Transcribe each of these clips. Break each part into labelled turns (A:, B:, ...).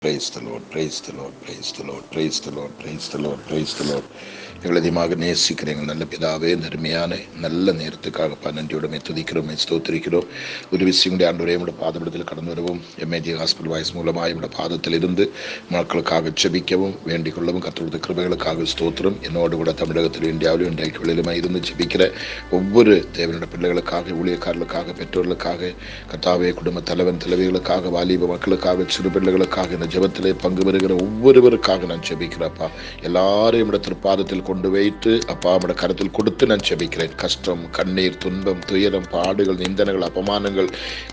A: Praise the Lord, praise the Lord, praise the Lord, praise the Lord, praise the Lord, praise the Lord. எங்களை அதிகமாக நேசிக்கிற எங்கள் நல்ல பிதாவே, நன்மையான நல்ல நேரத்துக்காக நன்றியோட துதிக்கிறோம், ஸ்தோத்திரிக்கிறோம். ஒரு விஷயம் ஆண்டவரே, உடைய பாதபடத்தில் கடந்து வரவும், எம்ஏஜி ஹாஸ்பிட்டல் வாய்ஸ் மூலமாக உடைய பாதத்தில் இருந்து மக்களுக்காக ஜெபிக்கவும் வேண்டிக் கொள்ளவும் கர்த்தருடைய கிருபைகளுக்காக ஸ்தோத்திரம். என்னோடு கூட தமிழகத்தில், இந்தியாவிலும், இன்றைக்கு வெளியிலுமாய் இருந்து ஜெபிக்கிற ஒவ்வொரு தேவனுடைய பிள்ளைகளுக்காக, ஊழியக்காரர்களுக்காக, பெற்றோர்களுக்காக, கர்த்தாவே, குடும்ப தலைவன் தலைவிகளுக்காக, வாலிப மக்களுக்காக, சிறு பிள்ளைகளுக்காக, இந்த ஜெபத்திலே பங்கு பெறுகிற ஒவ்வொருவருக்காக நான் ஜெபிக்கிறப்பா. எல்லாரையும் நம்முடைய திருப்பாதத்தில் கொண்டு வைத்து அப்பா நம்முடைய கருத்தில் கொடுத்து நான் ஜெபிக்கிறேன். கஷ்டம், கண்ணீர், துன்பம், துயரம், பாடுகள், நிந்தனைகள், அபமானங்கள்,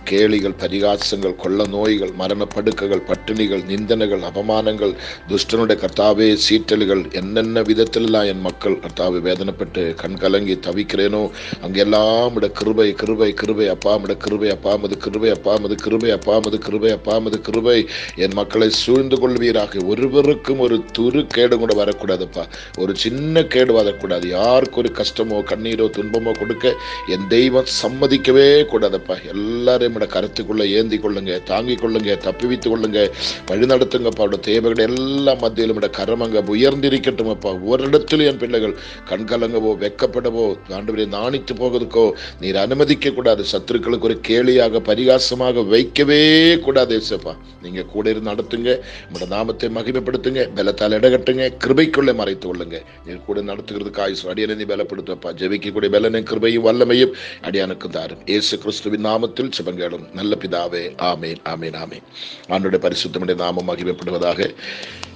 A: கேலிகள், பரிகாசங்கள், கொள்ள நோய்கள், மரணப்படுக்கைகள், பட்டினிகள், நிந்தனைகள், அபமானங்கள், துஷ்டனுடைய கர்த்தாவே சீற்றல்கள், என்னென்ன விதத்திலெல்லாம் என் மக்கள் கர்த்தாவே வேதனைப்பட்டு கண் கலங்கி தவிக்கிறேனோ அங்கெல்லாம் உடைய கிருபை கிருபை கிருபை அப்பா, உடைய கிருபை அப்பா, மது கிருபை அப்பா, மது கிருபை அப்பா, மது கிருபை அப்பா, மது கிருபை என் மக்களை சூழ்ந்து கொள்வீராக. ஒருவருக்கும் ஒரு துரு கேடு கூட வரக்கூடாதுப்பா, ஒரு சின்ன கேடு வரக்கூடாது. யாருக்கு ஒரு கஷ்டமோ கண்ணீரோ துன்பமோ கொடுக்க என் தெய்வம் சம்மதிக்கவே கூடாதப்பா. எல்லாரையும் கருத்துக்குள்ள ஏந்தி கொள்ளுங்க, தாங்கிக் கொள்ளுங்க, தப்பிவித்துக் கொள்ளுங்க, வழி நடத்துங்கப்பா. அவருடைய தேவைகள் எல்லாம் மத்தியிலும் கரமங்க உயர்ந்திருக்கட்டும் அப்பா. ஒரு இடத்துல என் பிள்ளைகள் கண்கலங்கவோ வெக்கப்படவோ ஆண்டவரே நாணித்து போவதற்கோ நீர் அனுமதிக்க கூடாது. சத்துருக்களுக்கு ஒரு கேலியாக பரிகாசமாக வைக்கவே கூடாது ஏசப்பா. நீங்க கூட இருந்து நடத்துங்க, உங்களோட நாமத்தை மகிமைப்படுத்துங்க, பலத்தால் இடகட்டுங்க, கிருபைக்குள்ளே மறைத்து கொள்ளுங்க. நீர் கூட நடத்துகிறதுக்கு ஆயுசு அடியனை நீ பலப்படுத்தப்பா. ஜெபிக்கக்கூடிய பலனை கிருபையும் வல்லமையும் அடியானுக்கு தாரும். இயேசு கிறிஸ்துவின் நாமத்தில் ஜெபங்களும் நல்ல பிதாவே, ஆமேன், ஆமேன், ஆமேன். ஆண்டவருடைய பரிசுத்தமுடைய நாமம் மகிமைப்படுவதாக.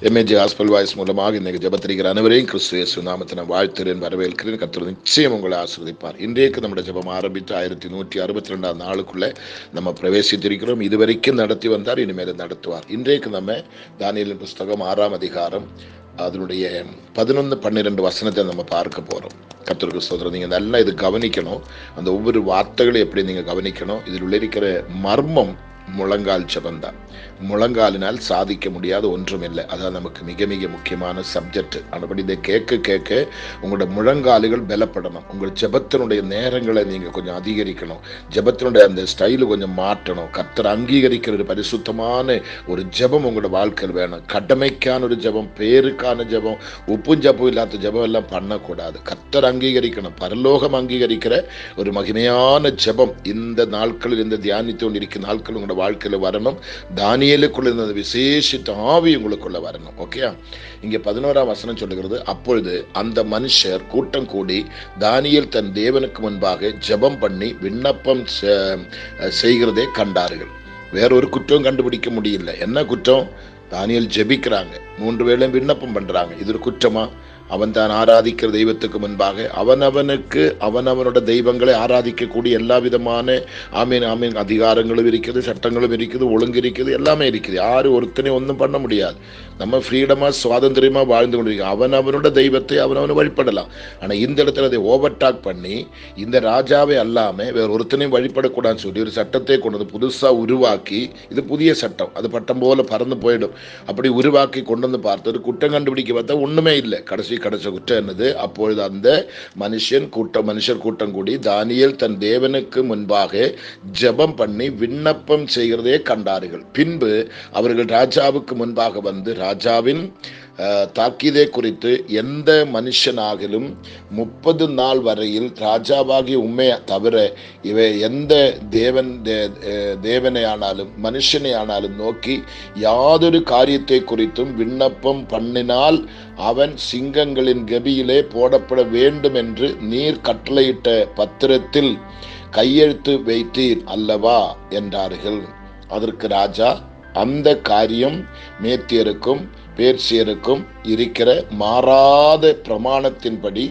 A: எம்ஏஜி ஹாஸ்பிட்டல் வாய்ஸ் மூலமாக இன்னைக்கு ஜெபத்திரிக்கிற அனைவரையும் கிறிஸ்து இயேசு நாமத்தை நான் வாழ்த்துறேன், வரவேற்கிறேன். கர்த்தர் நிச்சயம் உங்களை ஆசீர்வதிப்பார். இன்றைக்கு நம்முடைய ஜெபம் ஆரம்பித்து 1162 நாளுக்குள்ள நம்ம பிரவேசித்திருக்கிறோம். இதுவரைக்கும் நடத்தி வந்தார், இனிமேல் நடத்துவார். இன்றைக்கு நம்ம தானியேலின் புஸ்தகம் 6ஆம் அதிகாரம் அதனுடைய 11, 12 வசனத்தை நம்ம பார்க்க போறோம். கர்த்தருக்கு ஸ்தோத்திரம். நீங்க நல்லா இது கவனிக்கணும். அந்த ஒவ்வொரு வார்த்தைகளையும் எப்படி நீங்க கவனிக்கணும். இதில் உள்ள இருக்கிற மர்மம் முழங்கால் ஜெபந்தான். முழங்காலினால் சாதிக்க முடியாத ஒன்றும் இல்லை. அதான் நமக்கு மிக மிக முக்கியமான சப்ஜெக்ட். அதுபடி இதை கேட்க கேட்க உங்களோட முழங்காலுகள் பலப்படணும். உங்கள் ஜெபத்தினுடைய நேரங்களை நீங்க கொஞ்சம் அதிகரிக்கணும். ஜெபத்தினுடைய அந்த ஸ்டைலு கொஞ்சம் மாற்றணும். கர்த்தர் அங்கீகரிக்கிற ஒரு பரிசுத்தமான ஒரு ஜெபம் உங்களோட வாழ்க்கையில் வேணும். கடமைக்கான ஒரு ஜெபம், பேருக்கான ஜெபம், உப்பும் ஜெபம் இல்லாத ஜெபம் எல்லாம் பண்ணக்கூடாது. கர்த்தர் அங்கீகரிக்கணும், பரலோகம் அங்கீகரிக்கிற ஒரு மகிமையான ஜெபம் இந்த நாட்களில், இந்த தியானித்து கொண்டிருக்கிற நாட்கள் உங்களோட வாழ்க்கையில வரணும். தானியேலுக்குள்ள இருந்த விசேஷித்த ஆவி உங்களுக்குள்ள வரணும். ஓகே, இங்க 11ஆம் வசனம் சொல்லுகிறது, அப்பொழுது அந்த மனுஷர் கூட்டம் கூடி தானியேல் தன் தேவனுக்கு முன்பாக ஜெபம் பண்ணி விண்ணப்பம் செய்கிறதே கண்டார்கள். வேற ஒரு குற்றம் கண்டுபிடிக்க முடியல. என்ன குற்றம்? தானியேல் ஜெபிக்கிறாங்க, 3 வேளையும் விண்ணப்பம் பண்றாங்க. இது ஒரு குற்றமா? அவன் தான் ஆராதிக்கிற தெய்வத்துக்கு முன்பாக அவனவனுக்கு அவனவனோட தெய்வங்களை ஆராதிக்கக்கூடிய எல்லா விதமான ஆமீன் ஆமீன் அதிகாரங்களும் இருக்குது, சட்டங்களும் இருக்குது, ஒழுங்கு இருக்குது, எல்லாமே இருக்குது. யாரு ஒருத்தனையும் ஒன்றும் பண்ண முடியாது. நம்ம ஃப்ரீடமா சுவாதந்திரமா வாழ்ந்து கொண்டிருக்கோம். அவனவனோட தெய்வத்தை அவனவனை வழிபடலாம். ஆனா இந்த இடத்துல அதை ஓவர்டாக் பண்ணி இந்த ராஜாவை அல்லாம வேற ஒருத்தனையும் வழிபடக்கூடாதுன்னு சொல்லி ஒரு சட்டத்தை கொண்டு வந்து புதுசா உருவாக்கி, இது புதிய சட்டம், அது பட்டம் போல பறந்து போயிடும். அப்படி உருவாக்கி கொண்டு வந்து பார்த்தது குற்றம் கண்டுபிடிக்க பார்த்தா ஒண்ணுமே இல்லை. கடைசி குற்றம் என்னது? அப்பொழுது அந்த மனுஷர் கூட்டம் கூடி தானியேல் தன் தேவனுக்கு முன்பாக ஜெபம் பண்ணி விண்ணப்பம் செய்கிறதே கண்டார்கள். பின்பு அவர்கள் ராஜாவுக்கு முன்பாக வந்து ராஜாவின் தாக்கீதை குறித்து எந்த மனுஷனாகிலும் 30 நாள் வரையில் ராஜாவாகிய உண்மையை தவிர இவை எந்த தேவனை ஆனாலும் மனுஷனை ஆனாலும் நோக்கி யாதொரு காரியத்தை குறித்தும் விண்ணப்பம் பண்ணினால் அவன் சிங்கங்களின் கபியிலே போடப்பட வேண்டும் என்று நீர் கட்டளையிட்ட பத்திரத்தில் கையெழுத்து வைத்தீர் அல்லவா என்றார்கள். அதற்கு ராஜா, அந்த காரியம் மேத்தியருக்கும் பேர்சியருக்கும் இருக்கிற மாறாத பிரமாணத்தின்படி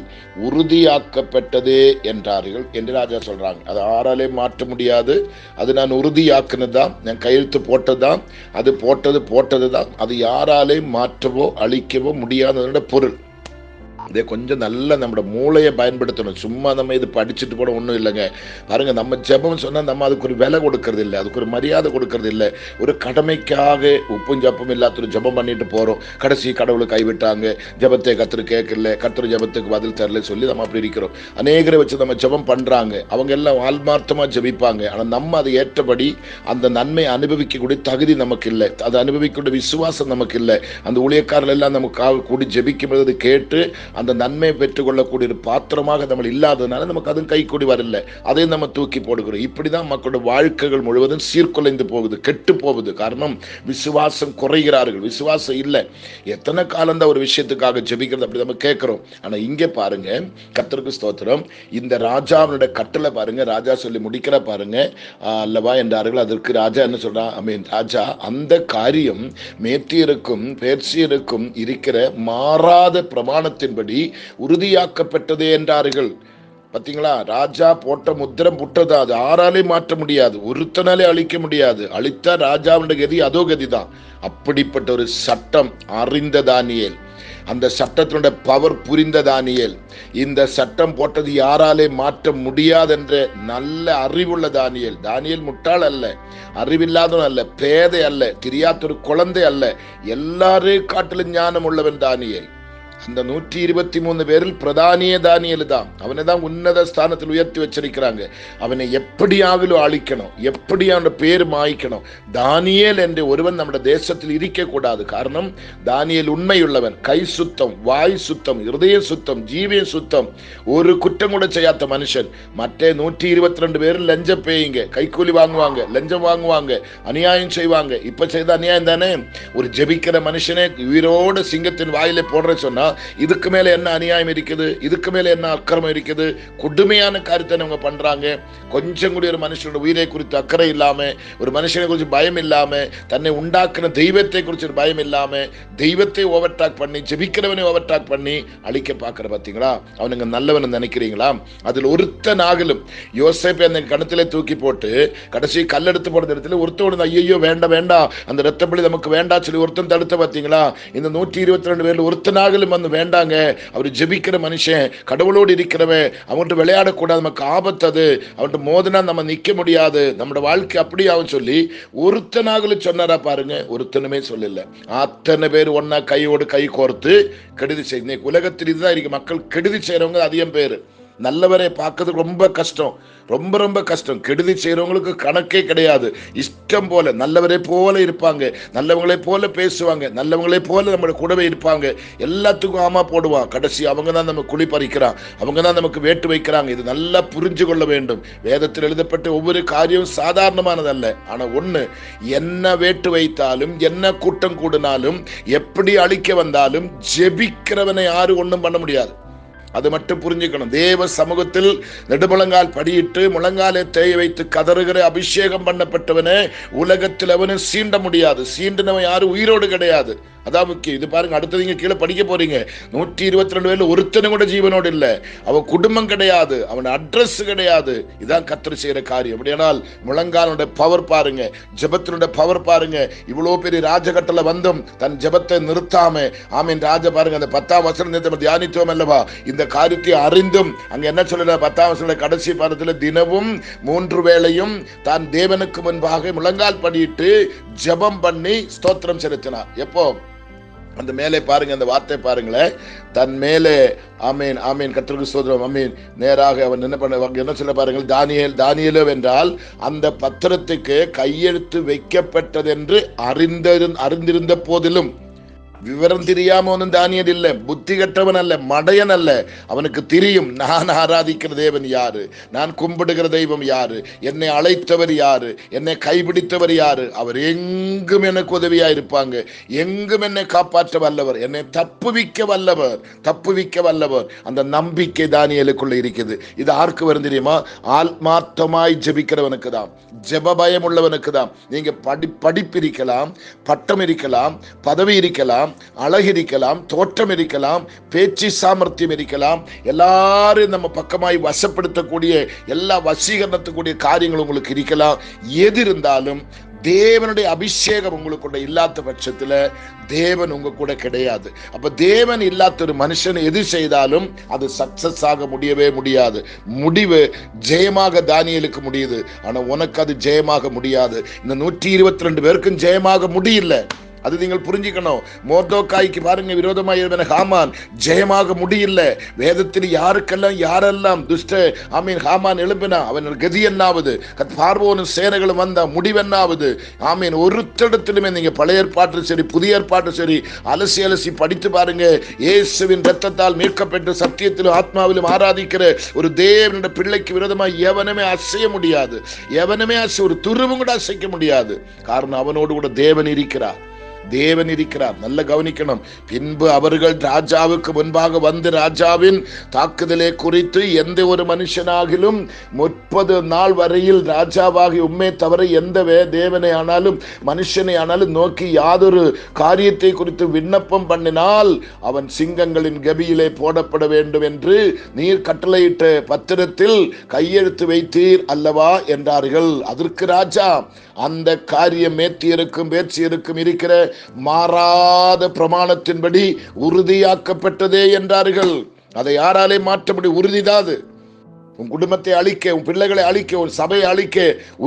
A: உறுதியாக்கப்பட்டதே என்றார்கள் என்று ராஜா சொல்றாங்க. அது யாராலே மாற்ற முடியாது. அது நான் உறுதியாக்குனதுதான், நான் கையெழுத்து போட்டதுதான், அது போட்டதுதான். அது யாராலே மாற்றவோ அழிக்கவோ முடியாததோட பொருள். இதே கொஞ்சம் நல்லா நம்ம மூளையை பயன்படுத்தணும். சும்மா நம்ம இது படிச்சுட்டு போட ஒன்றும் இல்லைங்க. பாருங்க, நம்ம ஜெபம் சொன்னால் நம்ம அதுக்கு ஒரு விலை கொடுக்கறது இல்லை, அதுக்கு ஒரு மரியாதை கொடுக்கறது இல்லை. ஒரு கடமைக்காக உப்பும் ஜப்பம் இல்லாத ஜெபம் பண்ணிட்டு போகிறோம். கடைசி கடவுளை கைவிட்டாங்க, ஜெபத்தை கர்த்தர் கேட்கல, கர்த்தர் ஜெபத்துக்கு பதில் தரல சொல்லி நம்ம அப்படி இருக்கிறோம். அநேகரை வச்சு நம்ம ஜெபம் பண்ணுறாங்க, அவங்க எல்லாம் ஆத்மார்த்தமாக ஜெபிப்பாங்க. ஆனால் நம்ம அதை ஏற்றபடி அந்த நன்மை அனுபவிக்கக்கூடிய தகுதி நமக்கு இல்லை, அதை அனுபவிக்கக்கூடிய விசுவாசம் நமக்கு இல்லை. அந்த ஊழியக்காரர்கள் எல்லாம் நமக்காக கூடி ஜெபிக்கும்போது கேட்டு அந்த நன்மையை பெற்றுக்கொள்ளக்கூடிய ஒரு பாத்திரமாக நம்ம இல்லாததுனால நமக்கு அதுவும் கை கூடி வரல, அதையும் நம்ம தூக்கி போடுகிறோம். இப்படிதான் மக்களோட வாழ்க்கைகள் முழுவதும் சீர்குலைந்து போகுது, கெட்டு போகுது. காரணம், விசுவாசம் குறைகிறார்கள், விசுவாசம் இல்லை. எத்தனை காலம் தான் ஒரு விஷயத்துக்காக ஜெபிக்கிறது அப்படி நம்ம கேட்கிறோம். ஆனா இங்கே பாருங்க, கர்த்தருக்கு ஸ்தோத்திரம், இந்த ராஜாவுடைய கட்டளை பாருங்க, ராஜா சொல்லி முடிக்கிற பாருங்க, அல்லவா என்றார்கள். அதற்கு ராஜா என்ன சொல்றான்? ராஜா, அந்த காரியம் மேத்தியருக்கும் பேர்சியருக்கும் இருக்கிற மாறாத பிரமாணத்தின்படி உறுதியாக்கப்பட்டதே என்றார்கள். பார்த்தீங்களா? ராஜா போட்ட முத்திரம் புட்டது, அது ஆறாலே மாற்ற முடியாது, ஒருத்தனாலே அழிக்க முடியாது. அழித்தா ராஜாவுடைய கதி அதோ கதிதான். அப்படிப்பட்ட ஒரு சட்டம் அறிந்த தானியேல், அந்த சட்டத்தினுடைய பவர் புரிந்த தானியேல், இந்த சட்டம் போட்டது யாராலே மாற்ற முடியாது என்ற நல்ல அறிவுள்ள தானியேல். தானியேல் முட்டாள் அல்ல, அறிவில்லாதவன் அல்ல, பேதை அல்ல, தெரியாத ஒரு குழந்தை அல்ல, எல்லாரையும் காட்டிலும் ஞானம் உள்ளவன் தானியேல். அந்த 123 பேரில் பிரதானிய தானியேல் தான். அவனை தான் உன்னத ஸ்தானத்தில் உயர்த்தி வச்சிருக்கிறாங்க. அவனை எப்படியாகிலும் அழிக்கணும், எப்படி அவனோட பேர் மாய்க்கணும். தானியேல் என்று ஒருவன் நம்முடைய தேசத்தில் இருக்கக்கூடாது. காரணம், தானியேல் உண்மையுள்ளவன், கை சுத்தம், வாய் சுத்தம், இருதய சுத்தம், ஜீவிய சுத்தம், ஒரு குற்றம் கூட செய்யாத மனுஷன். மற்ற 122 பேர் லஞ்ச பேய்ங்க, கைக்கூலி வாங்குவாங்க, லஞ்சம் வாங்குவாங்க, அநியாயம் செய்வாங்க. இப்ப செய்த அநியாயம் தானே. ஒரு ஜெபிக்கிற மனுஷனே உயிரோடு சிங்கத்தின் வாயில போடுற சொன்னா இதுக்கு மேல என்ன அநியாயம் இருக்குது, இதுக்கு மேல என்ன அக்கிரமம் இருக்குது? கொடுமையான காரியத்தை அவங்க பண்றாங்க. கொஞ்சம் கூட ஒரு மனுஷனோட உயிரை குறித்து அக்கறை இல்லாம, ஒரு மனுஷனை குறித்து பயம் இல்லாம, தன்னை உண்டாக்குன தெய்வத்தை குறித்து பயம் இல்லாம, தெய்வத்தை ஓவர்டாக் பண்ணி, ஜெபிக்கிறவனை ஓவர்டாக் பண்ணி அழிக்க பாக்குற. பாத்தீங்களா? அவனுங்க நல்லவன் நினைக்கிறீங்களா? அதில் ஒருத்தன் ஆகலும் யோசேப்பை அந்த கணத்திலே தூக்கி போட்டு கடைசி கல்லெடுத்து போடுற இடத்துல ஒருத்தோடு ஐயோ வேண்டாம் வேண்டாம், அந்த ரத்தப்பள்ளி நமக்கு வேண்டாம் சொல்லி ஒருத்தன் தடுத்த. பாத்தீங்களா? இந்த 122 பேர்ல ஒருத்தனாகலும் வேண்டாங்க, அவர் ஜெபிக்கிற மனுஷன், கடவுளோடு இருக்கிறவன், அவன்கிட்ட விளையாடக்கூடாது, நமக்கு ஆபத்து, அது அவன்கிட்ட மோதினா நம்ம நிக்க முடியாது, நம்மளோட வாழ்க்கை அப்படி அவன் சொல்லி ஒருத்தனாகலும் சொன்னாரா பாருங்க? ஒருத்தனுமே சொல்லல. அத்தனை பேர் ஒன்னா கையோடு கை கோர்த்து கெடுதி செய்ய. உலகத்தில் இதுதான் இருக்கு, மக்கள் கெடுதி செய்யறவங்க அதிகம் பேரு. நல்லவரை பார்க்கறது ரொம்ப கஷ்டம், ரொம்ப ரொம்ப கஷ்டம். கெடுதி செய்யறவங்களுக்கு கணக்கே கிடையாது. இஷ்டம் போல நல்லவரை போல இருப்பாங்க, நல்லவங்களை போல பேசுவாங்க, நல்லவங்களை போல நம்ம கூடவே இருப்பாங்க, எல்லாத்துக்கும் ஆமா போடுவான். கடைசி அவங்க தான் நம்ம குழி பறிக்கிறான், அவங்க தான் நமக்கு வேட்டு வைக்கிறாங்க. இது நல்லா புரிஞ்சு கொள்ள வேண்டும். வேதத்தில் எழுதப்பட்ட ஒவ்வொரு காரியம் சாதாரணமானதல்ல. ஆனா ஒண்ணு, என்ன வேட்டு வைத்தாலும், என்ன கூட்டம் கூடினாலும், எப்படி அழிக்க வந்தாலும், ஜெபிக்கிறவனை யாரும் ஒண்ணும் பண்ண முடியாது. அது மட்டும் புரிஞ்சுக்கணும். தேவ சமூகத்தில் நெடுமுழங்கால் படியிட்டு முழங்காலை தேய வைத்து கதறுகிற அபிஷேகம் பண்ணப்பட்டவனே உலகத்தில் அவனு சீண்ட முடியாது. சீண்டினவன் யாரும் உயிரோடு கிடையாது. அதான் முக்கியம். இது பாருங்க, அடுத்தது நீங்க கீழே படிக்க போறீங்க. 122 பேர்ல ஒருத்தனும் கூட ஜீவனோடு இல்ல. அவன் குடும்பம் கிடையாது, அவன் அட்ரஸ் கிடையாது. இதான் கர்த்தர் செய்யற காரியம். அப்படியானால் முழங்காலோட பவர் பாருங்க, ஜெபத்தினுடைய பவர் பாருங்க. இவ்வளவு பெரிய ராஜகட்டளை வந்தும் தன் ஜெபத்தை நிறுத்தாம, ஆமீன் ராஜா பாருங்க, அந்த 10ஆம் வசனம் தியானித்தோம் அல்லவா? இந்த காரியத்தை அறிந்தும் அங்க என்ன சொல்ல, 10ஆம் வசன கடைசி பாடத்துல தினமும் 3 வேளையும் தான் தேவனுக்கு முன்பாக முழங்கால் படியிட்டு ஜெபம் பண்ணி ஸ்தோத்திரம் செலுத்தினார். எப்போ? அந்த மேலே பாருங்க, அந்த வார்த்தை பாருங்களேன், தன் மேலே ஆமீன் ஆமீன் கர்த்தருக்கு ஸ்தோத்திரம் ஆமீன் நேராக அவன் என்ன சொல்ல பாருங்கள், தானியேலோ என்றால் அந்த பத்திரத்துக்கு கையெழுத்து வைக்கப்பட்டது என்று அறிந்திருந்த போதிலும் விவரம் தெரியாம ஒன்னும் தானியேல் இல்ல, புத்தி கட்டவன் அல்ல, மடையன் அல்ல. அவனுக்கு தெரியும் நான் ஆராதிக்கிற தேவன் யாரு, நான் கும்பிடுகிற தெய்வம் யாரு, என்னை அழைத்தவர் யாரு, என்னை கைபிடித்தவர் யாரு, அவர் எங்கும் எனக்கு உதவியா இருப்பாங்க, எங்கும் என்னை காப்பாற்ற வல்லவர், என்னை தப்புவிக்க வல்லவர். அந்த நம்பிக்கை தானியேலுக்குள்ள இருக்குது. இது யாருக்கு வரும் தெரியுமா? ஆத்மார்த்தமாய் ஜெபிக்கிறவனுக்கு தான், ஜெப பயம் உள்ளவனுக்கு தான். நீங்க படிப்பு இருக்கலாம், பட்டம் இருக்கலாம், பதவி இருக்கலாம், அழகு இருக்கலாம், தோற்றம் இருக்கலாம், பேச்சு சாமர்த்தியம் இருக்கலாம், எல்லாரும் நம்ம பக்கமாய் வசப்படுத்தக்கூடிய எல்லா வசீகரணத்துக்கூடிய காரியங்கள் உங்களுக்கு இருக்கலாம். எது இருந்தாலும் தேவனுடைய அபிஷேகம் உங்களுக்குள்ள இல்லாத பட்சத்துல தேவன் உங்க கூட கிடையாது. அப்ப தேவன் இல்லாத ஒரு மனுஷன் எது செய்தாலும் அது சக்சஸ் ஆக முடியவே முடியாது. முடிவு ஜெயமாக தானியேலுக்கு முடியுது, ஆனா உனக்கு அது ஜெயமாக முடியாது. இந்த 122 பேருக்கும் ஜெயமாக முடியல. அது நீங்கள் புரிஞ்சுக்கணும். மோர்தோக்காய்க்கு பாருங்க, விரோதமாக எழுதின ஹாமான் ஜெயமாக முடியல. வேதத்தில் யாரெல்லாம் ஹாமான் எழுப்பினா அவன் கதி என்னாவது, பார்வோனும் சேனைகளும் வந்தா முடிவென்னாவது. ஒருத்தடத்திலுமே நீங்க பழைய ஏற்பாட்டு சரி புதிய ஏற்பாட்டு சரி அலசி படித்து பாருங்க. இயேசுவின் ரத்தத்தால் மீட்கப்பட்டு சத்தியத்திலும் ஆத்மாவிலும் ஆராதிக்கிற ஒரு தேவனுடைய பிள்ளைக்கு விரோதமாக எவனுமே அசைய முடியாது. ஒரு துருவும் கூட அசைக்க முடியாது. காரணம் அவனோடு கூட தேவன் இருக்கிறார். நல்ல கவனிக்கணும். பின்பு அவர்கள் ராஜாவுக்கு முன்பாக வந்து ராஜாவின் தாக்குதலை குறித்து எந்த ஒரு மனுஷனாகிலும் 30 நாள் வரையில் ராஜாவாகி உண்மை தவிர எந்த தேவனை ஆனாலும் மனுஷனை ஆனாலும் நோக்கி யாதொரு காரியத்தை குறித்து விண்ணப்பம் பண்ணினால் அவன் சிங்கங்களின் கபியிலே போடப்பட வேண்டும் என்று நீர் கட்டளையிட்ட பத்திரத்தில் கையெழுத்து வைத்தீர் அல்லவா என்றார்கள். அதற்கு ராஜா, அந்த காரியம் பேச்சியருக்கும் இருக்கிற மாறாத பிரமாணத்தின்படி உறுதியாக்கப்பட்டதே என்றார்கள். அதை யாராலே மாற்ற முடியும்? உறுதிதாது. உன் குடும்பத்தை அழிக்க, உன் பிள்ளைகளை அழிக்க, உன் சபையை அழிக்க,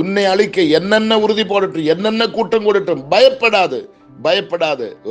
A: உன்னை அழிக்க என்னென்ன உறுதி போடட்டும், என்னென்ன கூட்டம் கூடட்டும், பயப்படாது.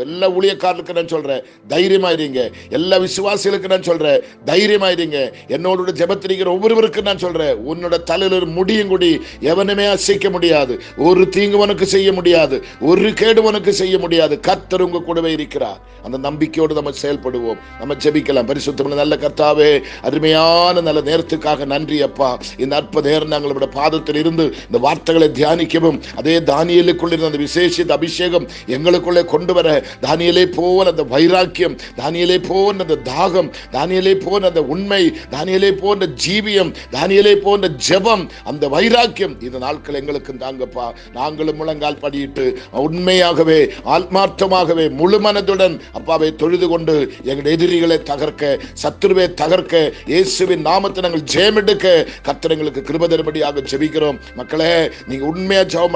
A: எல்லா ஊழியக்காரர்களுக்கு நான் சொல்றேன், தைரியமாயிருங்க. எல்லா விசுவாசிகளுக்கு நான் சொல்றேன், தைரியமாயிருங்க. என்னோட ஜெபத்திரிக்கிற ஒவ்வொருவருக்கு நான் சொல்றேன், உன்னோட தலையில ஒரு முடியும் கூடி எவனுமே அசைக்க முடியாது. ஒரு தீங்கு உனக்கு செய்ய முடியாது, ஒரு கேடு உனக்கு செய்ய முடியாது. கர்த்தர் உங்க கூடவே இருக்கிறார். அந்த நம்பிக்கையோடு நம்ம செயல்படுவோம். நம்ம ஜெபிக்கலாம். பரிசுத்தமுள்ள நல்ல கர்த்தாவே, அருமையான நல்ல நேரத்துக்காக நன்றி அப்பா. இந்த அற்ப நேரம் நாங்களோட பாதத்தில் இருந்து இந்த வார்த்தைகளை தியானிக்கவும், அதே தானியேலுக்குள்ள இருந்த அந்த விசேஷித்த அபிஷேகம் எங்களுக்குள்ளே கொண்டு வர, தானியேலை போல அந்த வைராக்கியம், தானியேலை போன்ற அந்த தாகம், தானியேலை போன்ற அந்த உண்மை, தானியேலை போன்ற ஜீவியம், தானியேலை போன்ற ஜெபம், அந்த வைராக்கியம் இந்த நாட்கள் எங்களுக்கு தாங்கப்பா. நாங்களும் முழங்கால் படியிட்டு உண்மையாகவே ஆத்மார்த்தமாகவே முழு மனதுடன் அப்பாவை தொழுது கொண்டு எங்கள் எதிரிகளை தகர்க்க, சத்துருவை தகர்க்க, இயேசுவின் நாமத்தை நாங்கள் ஜெயமெடுக்க கர்த்தர் எங்களுக்கு கிருபை தரும்படியாக ஜெபிக்கிறோம். மக்களே, நீங்க உண்மையா ஜெபம்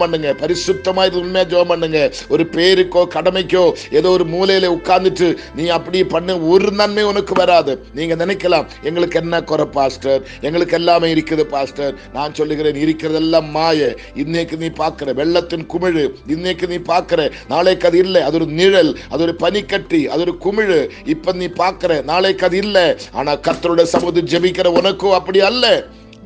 A: பண்ணுங்க, பரிசுத்தமா உண்மையா ஜெபம் பண்ணுங்க. ஒரு பேருக்கோ கடமைக்கோ ஏதோ ஒரு மூலையில உட்கார்ந்துட்டு நீ அப்படி பண்ண ஒரு நன்மை உனக்கு வராது. நீங்க நினைக்கலாம், எங்களுக்கு என்ன குறை பாஸ்டர், எங்களுக்கு எல்லாமே இருக்குது பாஸ்டர். நான் சொல்லுகிறேன், இருக்கிறதெல்லாம் மாய. இன்னைக்கு நீ பார்க்கிற வெள்ளத்தின் குமிழ், இன்னைக்கு நீ பார்க்கிற நாளைக்கு அது இல்லை. அது ஒரு நிழல், அது ஒரு பனிக்கட்டி, அது ஒரு குமிழ். இப்ப நீ பார்க்கிற நாளைக்கு அது இல்லை. ஆனா கர்த்தருடைய சமூகத்தில் ஜெபிக்கிற உனக்கும் அப்படி அல்ல.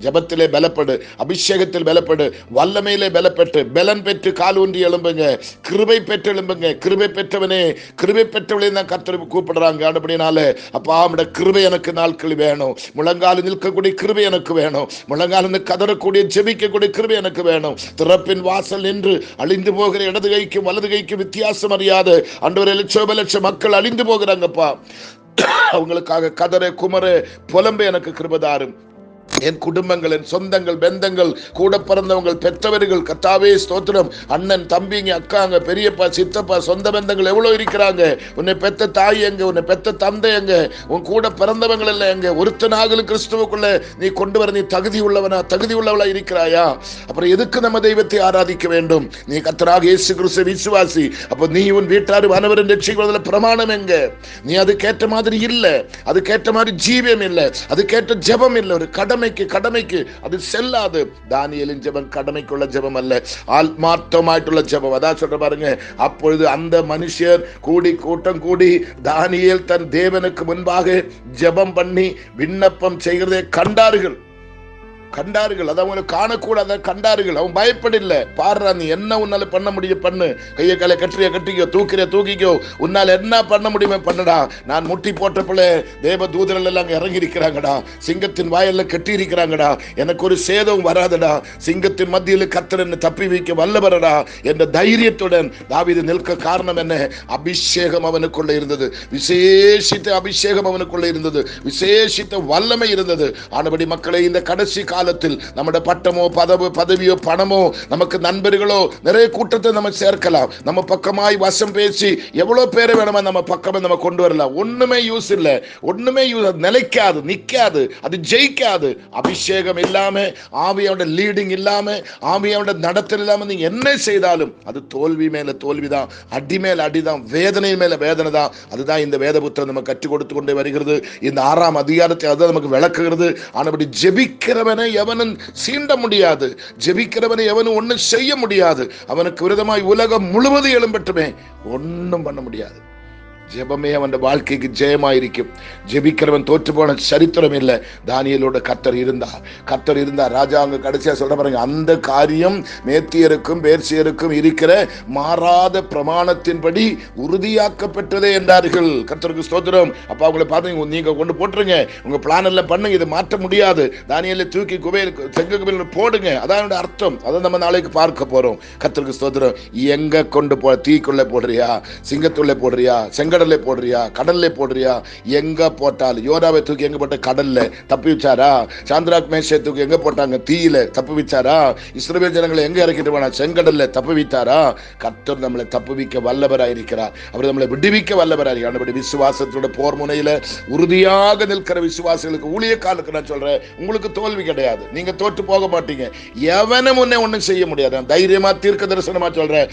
A: ஜபத்திலே பலப்படு, அபிஷேகத்தில் பலப்படு, வல்லமையிலே பலப்பட்டு பலன் பெற்று கால் ஊன்றி எழும்புங்க, கிருபை பெற்று எழும்புங்க. கிருபை பெற்றவனே, கிருபை பெற்றவளே தான் கர்த்தர் கூப்பிடுறாங்க. அப்படினால அப்பா, நம்முடைய கிருபை எனக்கு நாட்கள் வேணும். முழங்கால நிற்கக்கூடிய கிருபை எனக்கு வேணும். முழங்கால கதறக்கூடிய ஜெபிக்கக்கூடிய கிருபை எனக்கு வேணும். திறப்பின் வாசல் நின்று அழிந்து போகிற இடது கைக்கும் வலது கைக்கும் வித்தியாசம் அறியாத ஆண்டவரே, லட்சம் மக்கள் அழிந்து போகிறாங்கப்பா. அவங்களுக்காக கதற குமர புலம்பு எனக்கு கிருபைதாரும். என் குடும்பங்கள், என் சொந்தங்கள், பெந்தங்கள், கூட பிறந்தவங்கள், பெற்றவர்கள், கர்த்தாவே ஸ்தோத்திரம். அண்ணன், தம்பிங்க, அக்காங்க, பெரியப்பா, சித்தப்பா, சொந்த பந்தங்கள் எவ்வளவு இருக்கிறாங்க. உன்னை பெத்த தாய் எங்க, உன்னை பெத்த தந்தை எங்க, உன் கூட பிறந்தவங்கள் எல்லாம் எங்க? ஒருத்தனாகலும் கிறிஸ்துவுக்குள்ள நீ கொண்டு வர நீ தகுதி உள்ளவளா இருக்கிறாயா? அப்புறம் எதுக்கு நம்ம தெய்வத்தை ஆராதிக்க வேண்டும்? நீ கர்த்தராகிய இயேசு கிறிஸ்து விசுவாசி. அப்ப நீ உன் வீட்டார் அனைவரும் ரட்சிக்கப்படுவதில் பிரமாணம் எங்க? நீ அதுக்கேற்ற மாதிரி இல்லை, அதுக்கேற்ற மாதிரி ஜீவியம் இல்லை, அதுக்கேற்ற ஜெபம் இல்லை. ஒரு கடமைக்கு அது செல்லாது. தானியேலின் ஜெபம் கடமைக்குள்ள ஜெபம் அல்ல, ஆத்மார்த்தமாയിട്ടുள்ள ஜெபம். அதான் சொல்ற பாருங்க. அப்பொழுது அந்த மனுஷர் கூட்டம் கூடி தானியேல் தன் தேவனுக்கு முன்பாக ஜெபம் பண்ணி விண்ணப்பம் செய்கிறதை கண்டார்கள். அதை அவங்க காணக்கூடாத கண்டார்கள். அவன் பயப்படல. பாடுறா, நீ என்ன உன்னால பண்ண முடியும் பண்ணு. கையை காலை கட்டிக்கோ, தூக்கிக்கோ, உன்னால என்ன பண்ண முடியுமே பண்ணுடா. நான் முட்டி போட்டப்பல தேவ தூதர்கள் எல்லாம் இறங்கி இருக்கிறாங்கடா. சிங்கத்தின் வாயில கட்டி இருக்கிறாங்கடா. எனக்கு ஒரு சேதம் வராதடா. சிங்கத்தின் மத்தியில் கர்த்தர் என்னை தப்பி வைக்க வல்லவரடா என்ற தைரியத்துடன் தாவீது நிற்க காரணம் என்ன? அபிஷேகம் அவனுக்குள்ள இருந்தது. விசேஷித்த அபிஷேகம் அவனுக்குள்ள இருந்தது. விசேஷித்த வல்லமை இருந்தது. ஆனபடி மக்களை, இந்த கடைசி கால காலத்தில் நம்முடைய பட்டமோ பதவியோ பணமோ நமக்கு நண்பர்களோ நிறைய கூட்டத்தை நம்ம சேர்க்கலாம். நம்ம பக்கமாய் வசம் பேசி எவ்வளவு பேரை வேணுமா நம்ம பக்கமே நம்ம கொண்டு வரலாம். ஒண்ணுமே யூஸ் இல்லை, ஒண்ணுமே யூஸ், நிலைக்காது, நிக்காது, அது ஜெயிக்காது. அபிஷேகம் இல்லாம, ஆவியோட லீடிங் இல்லாம, ஆவியோட நடத்தல் இல்லாம நீங்க என்ன செய்தாலும் அது தோல்வி மேல தோல்விதான், அடி மேல அடிதான், வேதனை மேல வேதனை தான். அதுதான் இந்த வேத புத்தகம் நம்ம கற்றுக் கொடுத்து கொண்டே வருகிறது. இந்த 6ஆம் அதிகாரத்தை அதுதான் நமக்கு விளக்குகிறது. ஆனபடி ஜெபிக்கிறவனை எவனும் சீண்ட முடியாது, ஜெபிக்கிறவனை எவனும் ஒன்னும் செய்ய முடியாது. அவனுக்கு விரோதமாய் உலகம் முழுவதும் எழும்பட்டுமே, ஒன்னும் பண்ண முடியாது. ஜெபமே அவன் வாழ்க்கைக்கு ஜெயமாயிருக்கும். ஜெபிக்கிறவன் தோற்று போன சரித்திரம் இல்லை. தானியேலோட கர்த்தர் இருந்தார். ராஜா அங்க கடைசியா சொல்ற பாருங்க, அந்த காரியம் மேத்தியருக்கும் பேர்சியருக்கும் இருக்கிற மாறாத பிரமாணத்தின்படி உறுதியாக்கப்பட்டதே என்றார்கள். கர்த்தருக்கு ஸ்தோத்திரம். அப்ப அவங்களை பார்த்து நீங்க கொண்டு போட்டுருங்க, உங்க பிளான் எல்லாம் பண்ணுங்க, இதை மாற்ற முடியாது. தானியேலை தூக்கி செங்க குபேல் போடுங்க. அதான் அர்த்தம். அதை நம்ம நாளைக்கு பார்க்க போறோம். கர்த்தருக்கு ஸ்தோத்திரம். எங்க கொண்டு தீக்குள்ள போடுறியா, சிங்கத்துள்ள போடுறியா, கடல்ல போடுறியா, கடல்ல போடுறியா, எங்க போட்டாலும். யோராவை தூக்கி எங்க போட்ட? கடல்ல. தப்பி வச்சாரா? சாந்திராக் மேஷை தூக்கி எங்க போட்டாங்க? தீயில. தப்பு வச்சாரா? இஸ்ரவேல் ஜனங்களை எங்க இறக்கிட்டு போனா? செங்கடல்ல. தப்பு வைத்தாரா? கர்த்தர் நம்மளை தப்புவிக்க வல்லவராயிருக்கிறார். அவர் நம்மளை விடுவிக்க வல்லவராயிருக்கிறார். விசுவாசத்தோட போர் முனையில உறுதியாக நிற்கிற விசுவாசிகளுக்கு, ஊழியக்காரருக்கு நான் சொல்றேன், உங்களுக்கு தோல்வி கிடையாது. நீங்க தோற்று போக மாட்டீங்க. எவனும் உன்னை ஒன்னும் செய்ய முடியாது. தைரியமா தீர்க்க தரிசனமா சொல்றேன்,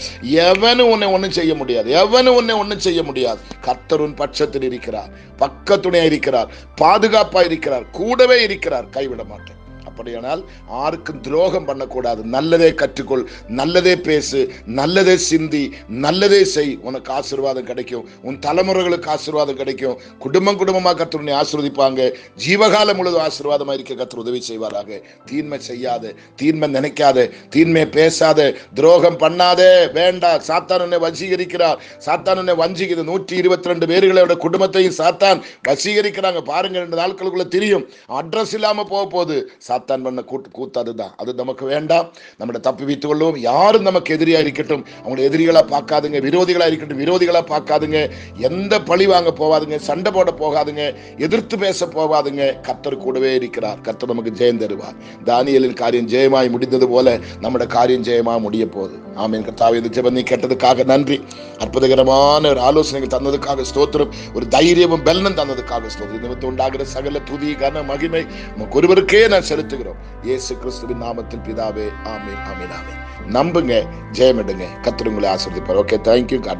A: எவனும் உன்னை ஒன்னும் செய்ய முடியாது. எவனும் உன்னை ஒன்னும் செய்ய முடியாது. கர்த்தர் உன் பட்சத்தில் இருக்கிறார், பக்கத்துணையா இருக்கிறார், பாதுகாப்பா இருக்கிறார், கூடவே இருக்கிறார், கைவிட மாட்டேன். அப்படியானால் யாருக்கும் துரோகம் பண்ணக்கூடாது. நல்லதே கற்றுக்கொள், நல்லதே பேசு, நல்லதே சிந்தி, நல்லதே செய். உனக்கு ஆசீர்வாதம் கிடைக்கும், உன் தலைமுறைகளுக்கு ஆசீர்வாதம் கிடைக்கும். குடும்பமா கர்த்தர் உன்னை ஆசீர்வதிப்பாங்க. ஜீவகாலம் முழுவதும் ஆசீர்வாதமா இருக்க கர்த்தர் உதவி செய்வாராக. தீன்மை செய்யாத, தீன்மை நினைக்காத, தீன்மை பேசாத, துரோகம் பண்ணாத. வேண்டாம். சாத்தான் உன்னை வசீகரிக்கிறார், சாத்தான் உன்னை வஞ்சிக்குது. 122 பேர்களோட குடும்பத்தையும் சாத்தான் வசீகரிக்கிறாங்க. பாருங்க, 2 நாட்களுக்குள்ள தெரியும். அட்ரஸ் இல்லாம போகுது. சாத்தான் பண்ண கூத்து அதுதான். அது நமக்கு வேண்டாம். நம்மளை தப்பி வைத்துக் கொள்வோம். யாரும் நமக்கு எதிரியா இருக்கட்டும், அவங்களை எதிரிகளா பார்க்காதுங்க. விரோதிகளா இருக்கட்டும், விரோதிகளா பார்க்காதுங்க. எந்த பழி வாங்க போவாதுங்க, சண்டை போட போகாதுங்க, எதிர்த்து பேச போவாதுங்க. கர்த்தர் கூடவே இருக்கிறார். கர்த்தர் நமக்கு ஜெயம் தருவார். தானியேலின் காரியம் ஜெயமாய் முடிந்தது போல நம்முடைய காரியம் ஜெயமா முடிய போகுது. ஆமென். கர்த்தாவே, இந்த ஜெபம் நீ கேட்டதுக்காக நன்றி. அற்புதகரமான ஒரு ஆலோசனைகள் தந்ததுக்காக ஸ்தோத்திரம். ஒரு தைரியமும் பலனும் தந்ததுக்காக ஸ்தோத்திரம். நிமித்தம் உண்டாகிற சகல துதி கன மகிமை உமக்கு ஒருவருக்கே நான் செலுத்துகிறோம். இயேசு கிறிஸ்துவின் நாமத்தில் பிதாவே. ஆமென், ஆமென், ஆமென். நம்புங்க, ஜெயமிடுங்க. கர்த்தர் உங்களை ஆசீர்வதிப்பார். Okay, thank you.